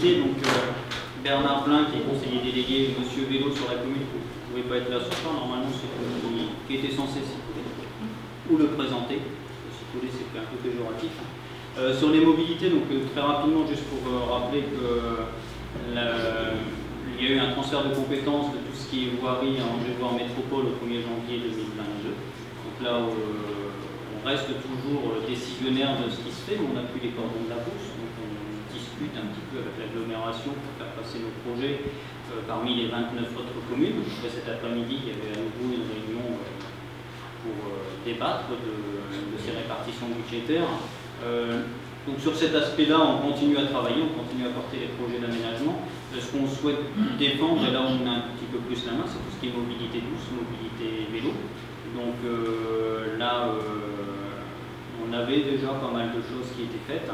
mobilité, donc Bernard Blin, qui est conseiller délégué, Monsieur Vélo sur la commune, vous ne pouvez pas être là ce soir, normalement c'est qui était censé s'y coller, ou le présenter. S'y coller, c'est un peu péjoratif. Sur les mobilités, donc très rapidement, juste pour rappeler que il y a eu un transfert de compétences de tout ce qui est voirie à Angers-Voirie Métropole au 1er janvier 2022. Donc là, on reste toujours décisionnaire de ce qui se fait, mais on n'a plus les cordons de la bourse. Donc on discute un petit peu avec l'agglomération pour faire passer nos projets parmi les 29 autres communes. Cet après-midi, il y avait à nouveau une réunion pour débattre de ces répartitions budgétaires. Donc sur cet aspect-là, on continue à travailler, on continue à porter les projets d'aménagement. Ce qu'on souhaite défendre, et là on a un petit peu plus la main, c'est tout ce qui est mobilité douce, mobilité vélo. Donc là, on avait déjà pas mal de choses qui étaient faites.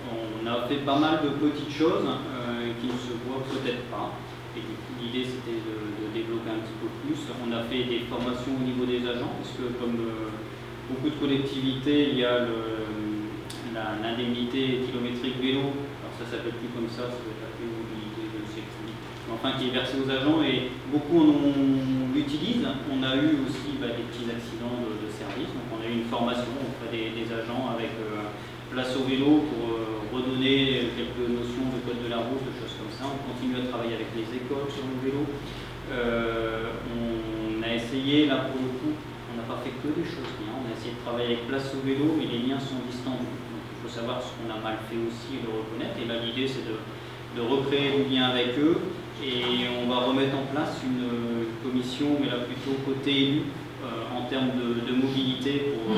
On a fait pas mal de petites choses qui ne se voient peut-être pas. Et du coup, l'idée c'était de développer un petit peu plus. On a fait des formations au niveau des agents, parce que comme beaucoup de collectivités, il y a l'indemnité kilométrique vélo. Alors ça s'appelle plus comme ça doit être appelé mobilité, je ne sais plus. Enfin, qui est versée aux agents et beaucoup l'utilisent. On a eu aussi des petits accidents de service. Donc on a eu une formation auprès des agents avec place au vélo pour redonner quelques notions de code de la route, de choses comme ça. On continue à travailler avec les écoles sur le vélo. On a essayé, là pour le coup, on n'a pas fait que des choses bien. On a essayé de travailler avec place au vélo, mais les liens sont distendus. Donc il faut savoir ce qu'on a mal fait aussi et le reconnaître. Et là l'idée c'est de recréer du lien avec eux. Et on va remettre en place une commission, mais là plutôt côté élu, en termes de mobilité pour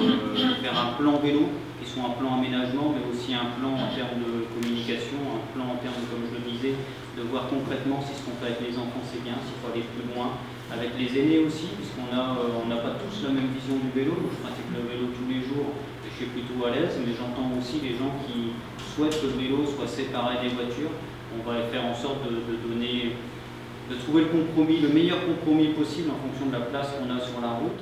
faire un plan vélo, qui soit un plan aménagement, mais aussi un plan en termes de communication, un plan en termes, comme je le disais, de voir concrètement si ce qu'on fait avec les enfants c'est bien, s'il faut aller plus loin, avec les aînés aussi, puisqu'on n'a pas tous la même vision du vélo. Moi, je pratique le vélo tous les jours, et je suis plutôt à l'aise, mais j'entends aussi les gens qui souhaitent que le vélo soit séparé des voitures. On va faire en sorte de trouver le compromis, le meilleur compromis possible en fonction de la place qu'on a sur la route.